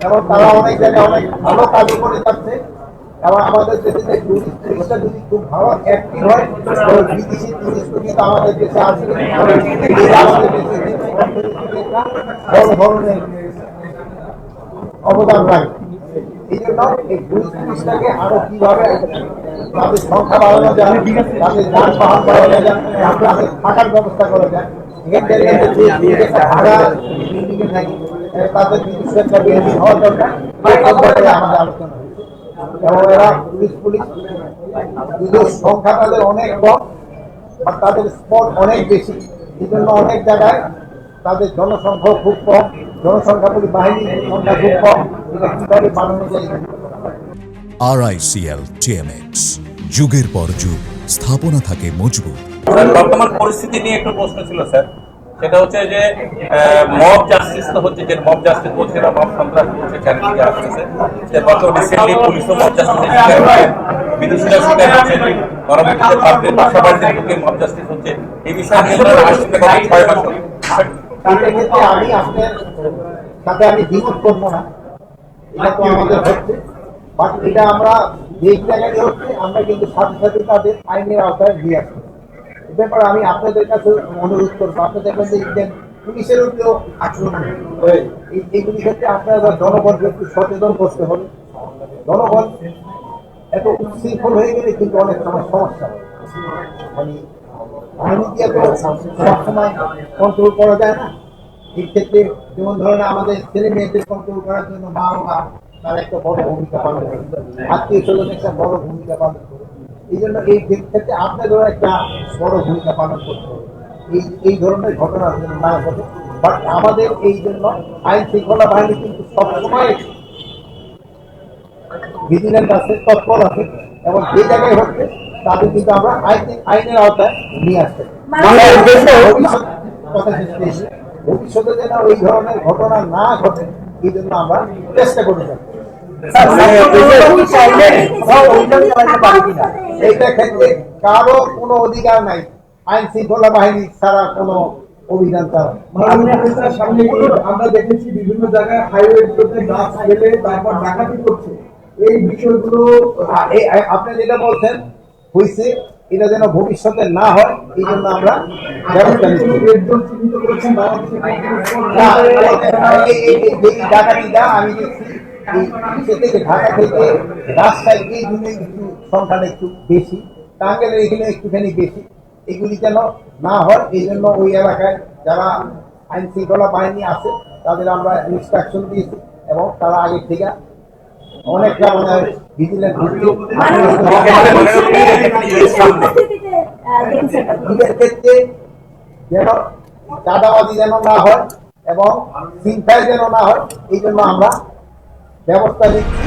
এবং তারা অনেক জায়গায় অনেক ভালো কাজও করে যাচ্ছে। এবং আমাদের দেশে যে টুরিস্টটা যদি খুব ভালো অ্যাক্টিভ হয়, বিদেশি টুরিস্টও কিন্তু আমাদের দেশে আসবে, আমাদের দেশে বড় ধরনের অবদান রাখবে। এই জন্য এই টুরিস্টটাকে আরো কিভাবে তাদের সংখ্যা বাড়ানো যায়, তাদের যানবাহন বাড়ানো যায়, তাদের থাকার ব্যবস্থা করা যায়, তাদের নিজস্ব একটা বিল্ডিং হওয়া দরকার, আমাদের আলোচনা হয়েছে। এবং এরা পুলিশ যদিও সংখ্যা তাদের অনেক কম আর তাদের স্পট অনেক বেশি, এই জন্য অনেক জায়গায় তাদের জনসংখ্যা খুব কম, জনসংখ্যাগুলি বাহিনীর সংখ্যা খুব কম, এটা কিভাবে বানানো যায়। RICL TMX, যুগের পর যুগ স্থাপনা থাকে মজবুত। বর্তমান পরিস্থিতি নিয়ে একটু প্রশ্ন ছিল স্যার, সেটা হচ্ছে যে মব জাস্টিস তো হচ্ছে, যে মব জাস্টিস বলছে না, মব সন্ত্রাস বলছে, চারিদিকে আসতেছে। রিসেন্টলি পুলিশও মব জাস্টিসের শিকার হচ্ছে, বিদেশিরা শিকার হচ্ছে, পরবর্তীতে তাদের বাসাবাড়িতে ঢুকে মব জাস্টিস হচ্ছে। এই বিষয়ে আসলে গত 6 মাস আমি আপনার সাথে আমি দ্বিমত করবো না, এটা তো আমাদের হচ্ছে, বাট এটা আমরা যে জায়গায় হচ্ছে আমরা কিন্তু সাথে সাথে তাদের আইনের আওতায় নিয়ে আসবো। এ ব্যাপারে আমি আপনাদের কাছে অনুরোধ করবো, আপনাদের কাছে পুলিশের উপরেও আচরণ এইগুলি ক্ষেত্রে আপনারা জনগণকে একটু সচেতন করতে হবে। জনগণ এত উচ্ছৃঙ্খল হয়ে গেলে কিন্তু অনেক সময় সমস্যা হয়, মানে বাহিনী দিয়ে তো সবসময় কন্ট্রোল করা যায় না। এই ক্ষেত্রে যেমন ধরেন আমাদের ছেলে মেয়েদের কন্ট্রোল করার জন্য মা বাবা তার একটা বড় ভূমিকা পালন করে, আত্মীয় স্বজন একটা বড় ভূমিকা পালন করে। এই জন্য এই ক্ষেত্রে আপনাদেরও একটা বড় ভূমিকা পালন করতে হবে এই ধরনের ঘটনা না ঘটে। বাট আমাদের এই জন্য আইন শৃঙ্খলা বাহিনী কিন্তু সবসময় ভিজিলেন্স আছে, তৎপর আছে, এবং যে জায়গায় হচ্ছে তাদের কিন্তু আমরা আইনের আওতায় নিয়ে আসতে ভবিষ্যতে যেন এই ধরনের ঘটনা না ঘটে, এই জন্য আমরা চেষ্টা করে থাকি। এইটা ক্ষেত্রে কারো কোনো অধিকার নাই, আইন শৃঙ্খলা বাহিনী ছাড়া কোনো অভিযান চালানো। আমরা দেখেছি বিভিন্ন জায়গায় হাইওয়ে গাছ ফেলে তারপর ডাকাতি করছে, এই বিষয়গুলো আপনি যেটা বলছেন হয়েছে, এটা যেন ভবিষ্যতে না হয় এই জন্য আমরা ব্যবস্থা নিচ্ছি। ডাকাতিটা আমি দেখছি ঢাকা থেকে রাস্তায় এই জন্য একটু সংখ্যাটা একটু বেশি, টাঙ্গাইলের এখানে একটুখানি বেশি, এগুলি যেন না হয় এই জন্য ওই এলাকায় যারা আইন শৃঙ্খলা বাহিনী আছে তাদের আমরা ইনস্ট্রাকশন দিয়েছি, এবং তারা আগে থেকে অনেকটা ভিজিলেন্স ক্ষেত্রে যেন চাঁদাবাজি যেন না হয় এবং চিন্তায় যেন না হয়, এই জন্য আমরা ব্যবস্থা নিচ্ছি।